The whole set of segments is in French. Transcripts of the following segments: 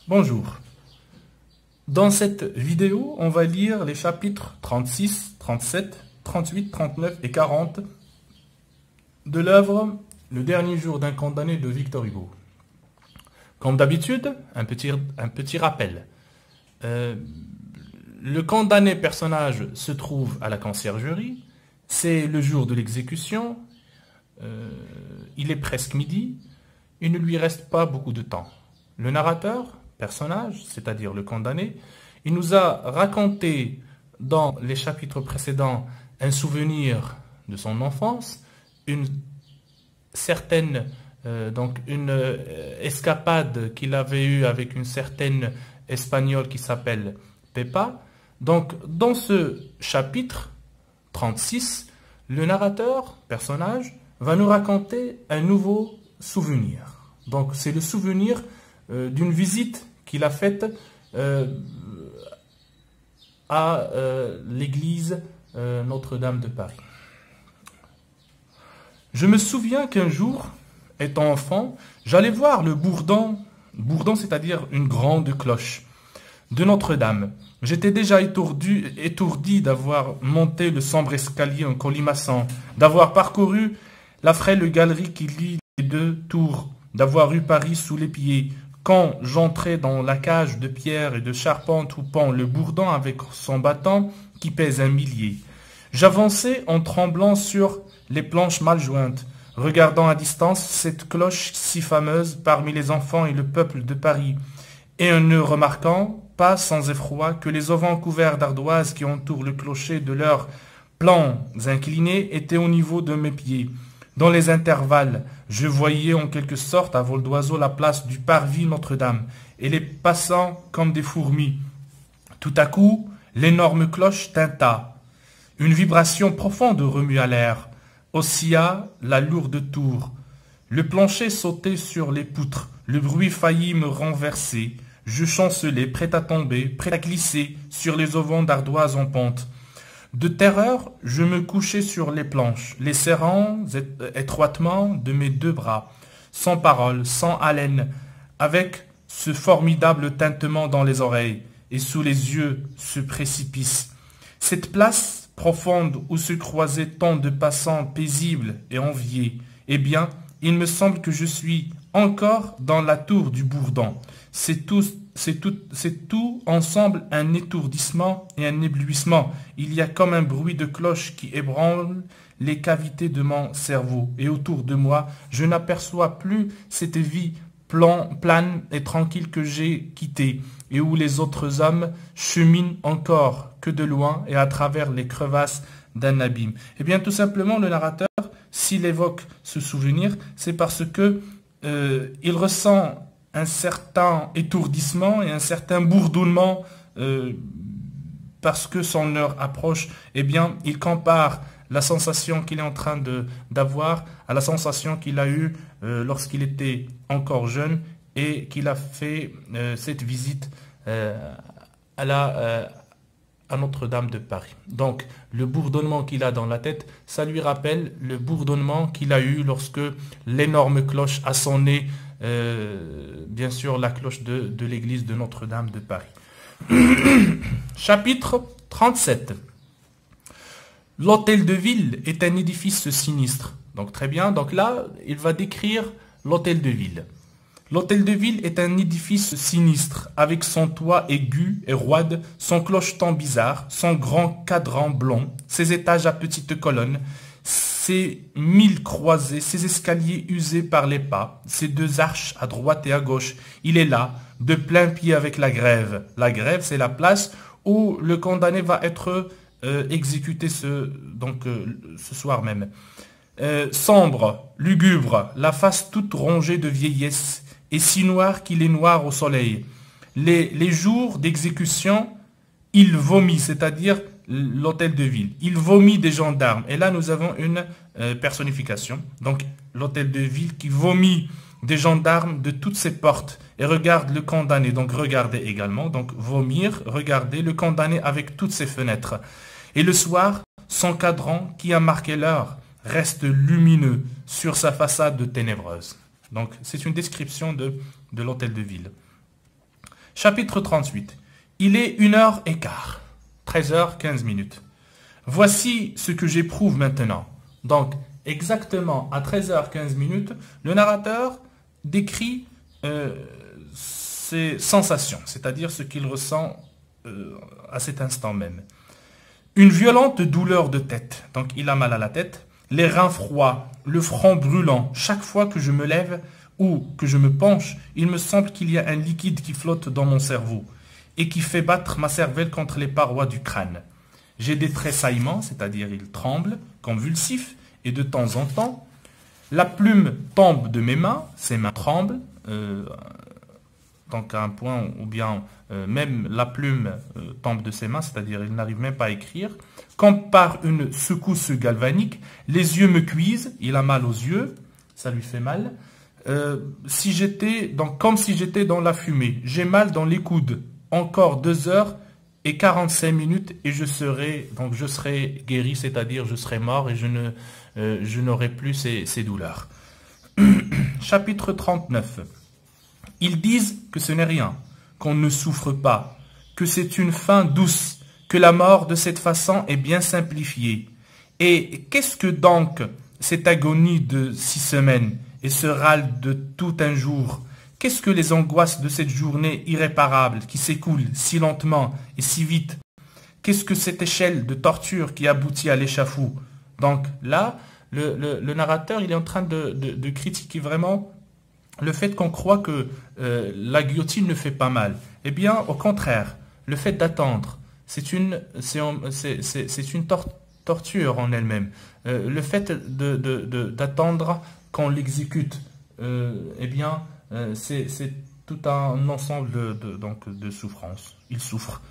Bonjour. Dans cette vidéo, on va lire les chapitres 36, 37, 38, 39 et 40 de l'œuvre Le dernier jour d'un condamné de Victor Hugo. Comme d'habitude, un petit rappel. Le condamné personnage se trouve à la conciergerie. C'est le jour de l'exécution. Il est presque midi. Il ne lui reste pas beaucoup de temps. Le narrateur, personnage, c'est-à-dire le condamné, il nous a raconté dans les chapitres précédents un souvenir de son enfance, une certaine escapade qu'il avait eue avec une certaine espagnole qui s'appelle Pepa. Donc dans ce chapitre 36, le narrateur, personnage, va nous raconter un nouveau souvenir. Donc c'est le souvenir d'une visite qu'il a faite à l'église Notre-Dame de Paris. Je me souviens qu'un jour, étant enfant, j'allais voir le bourdon, c'est-à-dire une grande cloche, de Notre-Dame. J'étais déjà étourdi d'avoir monté le sombre escalier en colimaçon, d'avoir parcouru la frêle galerie qui lie les deux tours, d'avoir eu Paris sous les pieds. Quand j'entrais dans la cage de pierre et de charpente où pend le bourdon avec son bâton qui pèse 1 millier, j'avançais en tremblant sur les planches mal jointes, regardant à distance cette cloche si fameuse parmi les enfants et le peuple de Paris, et en ne remarquant pas sans effroi que les auvents couverts d'ardoises qui entourent le clocher de leurs plans inclinés étaient au niveau de mes pieds. Dans les intervalles, je voyais en quelque sorte à vol d'oiseau la place du parvis Notre-Dame, et les passants comme des fourmis. Tout à coup, l'énorme cloche tinta. Une vibration profonde remua l'air, oscilla la lourde tour. Le plancher sautait sur les poutres, le bruit faillit me renverser. Je chancelais, prêt à tomber, prêt à glisser sur les auvents d'ardoise en pente. De terreur, je me couchai sur les planches, les serrant étroitement de mes 2 bras, sans parole, sans haleine, avec ce formidable tintement dans les oreilles et sous les yeux ce précipice. Cette place profonde où se croisaient tant de passants paisibles et enviés, eh bien, il me semble que je suis encore dans la tour du Bourdon. C'est tout ensemble un étourdissement et un éblouissement. Il y a comme un bruit de cloche qui ébranle les cavités de mon cerveau. Et autour de moi, je n'aperçois plus cette vie plane et tranquille que j'ai quittée, et où les autres hommes cheminent encore que de loin et à travers les crevasses d'un abîme. Eh bien, tout simplement, le narrateur, s'il évoque ce souvenir, c'est parce que il ressent un certain étourdissement et un certain bourdonnement parce que son heure approche. Eh bien, il compare la sensation qu'il est en train d'avoir à la sensation qu'il a eue lorsqu'il était encore jeune et qu'il a fait cette visite à Notre-Dame de Paris. Donc, le bourdonnement qu'il a dans la tête, ça lui rappelle le bourdonnement qu'il a eu lorsque l'énorme cloche a sonné, bien sûr, la cloche de l'église de Notre-Dame de Paris. Chapitre 37. L'hôtel de ville est un édifice sinistre. Donc, très bien. Donc là, il va décrire l'hôtel de ville. L'hôtel de ville est un édifice sinistre, avec son toit aigu et roide, son clocheton bizarre, son grand cadran blond, ses étages à petites colonnes, ses 1000 croisées, ses escaliers usés par les pas, ses 2 arches à droite et à gauche. Il est là, de plein pied avec la grève. La grève, c'est la place où le condamné va être exécuté ce soir même. Sombre, lugubre, la face toute rongée de vieillesse, et si noir qu'il est noir au soleil. Les jours d'exécution, il vomit, c'est-à-dire l'hôtel de ville. Il vomit des gendarmes. Et là, nous avons une personnification. Donc, l'hôtel de ville qui vomit des gendarmes de toutes ses portes et regarde le condamné. Donc, regardez également. Donc, vomir, regarder le condamné avec toutes ses fenêtres. Et le soir, son cadran qui a marqué l'heure reste lumineux sur sa façade ténébreuse. Donc, c'est une description de l'hôtel de ville. Chapitre 38. Il est 1h15, 13h15. Voici ce que j'éprouve maintenant. Donc, exactement à 13h15, le narrateur décrit ses sensations, c'est-à-dire ce qu'il ressent à cet instant même. Une violente douleur de tête, donc il a mal à la tête, les reins froids, le front brûlant. Chaque fois que je me lève ou que je me penche, il me semble qu'il y a un liquide qui flotte dans mon cerveau et qui fait battre ma cervelle contre les parois du crâne. J'ai des tressaillements, c'est-à-dire il tremble, convulsif, et de temps en temps, la plume tombe de mes mains, ses mains tremblent, donc à un point où bien même la plume tombe de ses mains, c'est-à-dire il n'arrive même pas à écrire, comme par une secousse galvanique, les yeux me cuisent, il a mal aux yeux, ça lui fait mal, comme si j'étais dans la fumée, j'ai mal dans les coudes, encore 2h45 et je serai guéri, c'est-à-dire je serai mort et je n'aurai plus ces douleurs. Chapitre 39. Ils disent que ce n'est rien, qu'on ne souffre pas, que c'est une fin douce, que la mort de cette façon est bien simplifiée. Et qu'est-ce que donc cette agonie de 6 semaines et ce râle de tout un jour? Qu'est-ce que les angoisses de cette journée irréparable qui s'écoule si lentement et si vite? Qu'est-ce que cette échelle de torture qui aboutit à l'échafaud? Donc là, le narrateur, il est en train de critiquer vraiment le fait qu'on croit que la guillotine ne fait pas mal. Eh bien, au contraire, le fait d'attendre, c'est une torture en elle-même. Le fait d'attendre qu'on l'exécute, eh bien, c'est tout un ensemble de souffrances. Il souffre.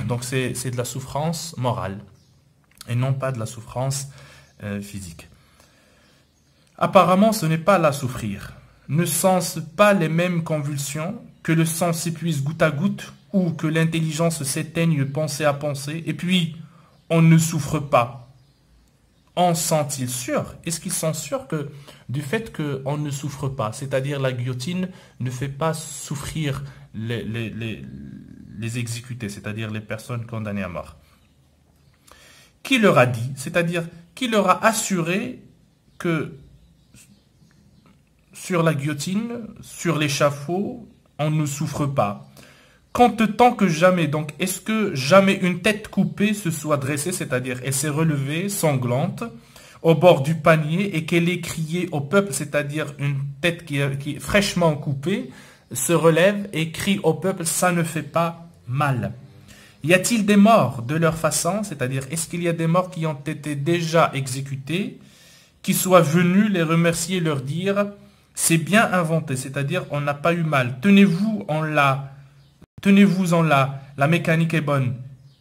Donc c'est de la souffrance morale et non pas de la souffrance physique. Apparemment, ce n'est pas là souffrir. Ne sont-ce pas les mêmes convulsions, que le sang s'épuise goutte à goutte ou que l'intelligence s'éteigne pensée à pensée, et puis on ne souffre pas. En sont-ils sûrs? Est-ce qu'ils sont sûrs du fait qu'on ne souffre pas? C'est-à-dire la guillotine ne fait pas souffrir les exécutés, c'est-à-dire les personnes condamnées à mort. Qui leur a dit, c'est-à-dire qui leur a assuré que sur la guillotine, sur l'échafaud, on ne souffre pas? Compte tant que jamais, donc est-ce que jamais une tête coupée se soit dressée, c'est-à-dire elle s'est relevée, sanglante, au bord du panier et qu'elle ait crié au peuple, c'est-à-dire une tête qui est fraîchement coupée, se relève et crie au peuple, ça ne fait pas mal. Y a-t-il des morts de leur façon, c'est-à-dire est-ce qu'il y a des morts qui ont été déjà exécutés, qui soient venus les remercier et leur dire, c'est bien inventé, c'est-à-dire on n'a pas eu mal, tenez-vous-en là, la mécanique est bonne.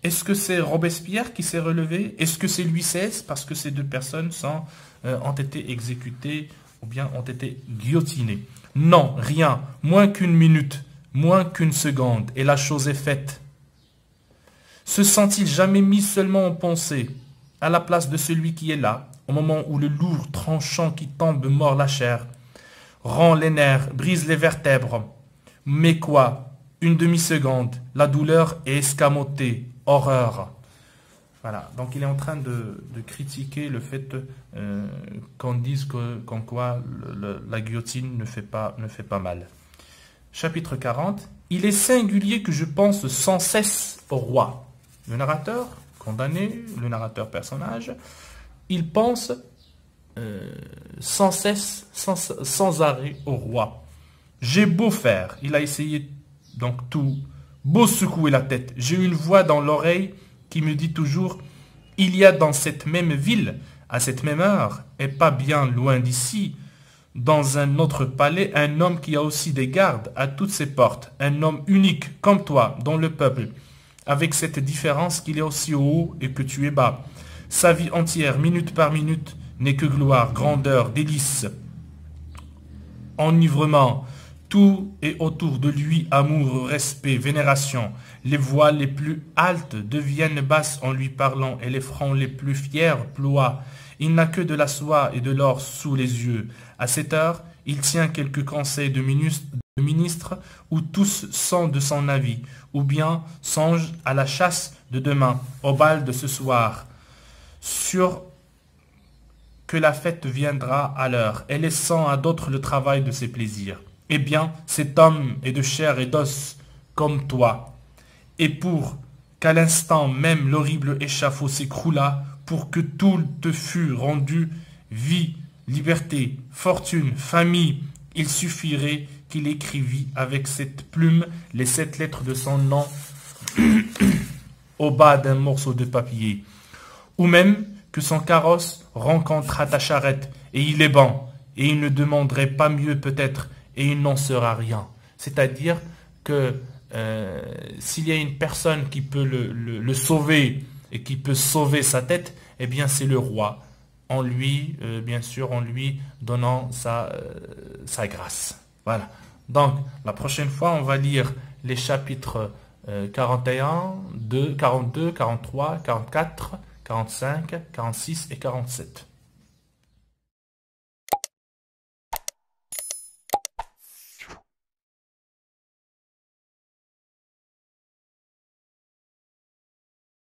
Est-ce que c'est Robespierre qui s'est relevé? Est-ce que c'est Louis XVI? Parce que ces deux personnes ont été exécutées ou bien ont été guillotinées. Non, rien, moins qu'une minute, moins qu'une seconde, et la chose est faite. Se sont-ils jamais mis seulement en pensée, à la place de celui qui est là, au moment où le lourd tranchant qui tombe mord la chair, rend les nerfs, brise les vertèbres? Mais quoi? Une demi-seconde, la douleur est escamotée, horreur. Voilà, donc il est en train de critiquer le fait qu'on dise qu'en quoi la guillotine ne fait pas mal. Chapitre 40. Il est singulier que je pense sans cesse au roi. Le narrateur, condamné, le narrateur personnage, il pense sans cesse, sans arrêt au roi. J'ai beau faire, il a essayé donc tout, beau secouer la tête, j'ai une voix dans l'oreille qui me dit toujours, il y a dans cette même ville, à cette même heure, et pas bien loin d'ici, dans un autre palais, un homme qui a aussi des gardes à toutes ses portes, un homme unique comme toi dans le peuple, avec cette différence qu'il est aussi haut et que tu es bas. Sa vie entière, minute par minute, n'est que gloire, grandeur, délices, enivrement. Tout est autour de lui, amour, respect, vénération. Les voix les plus haltes deviennent basses en lui parlant et les fronts les plus fiers ploient. Il n'a que de la soie et de l'or sous les yeux. À cette heure, il tient quelques conseils de ministre le ministre, ou tous sont de son avis, ou bien songe à la chasse de demain, au bal de ce soir, sûr que la fête viendra à l'heure, et laissant à d'autres le travail de ses plaisirs. Eh bien, cet homme est de chair et d'os comme toi, et pour qu'à l'instant même l'horrible échafaud s'écroulât, pour que tout te fût rendu, vie, liberté, fortune, famille, il suffirait qu'il écrivît avec cette plume les 7 lettres de son nom au bas d'un morceau de papier. Ou même que son carrosse rencontrât ta charrette, et il est bon, et il ne demanderait pas mieux peut-être, et il n'en sera rien. C'est-à-dire que s'il y a une personne qui peut le sauver, et qui peut sauver sa tête, eh bien c'est le roi, en lui, bien sûr, en lui donnant sa grâce. Voilà. Donc, la prochaine fois, on va lire les chapitres 41, 42, 43, 44, 45, 46 et 47.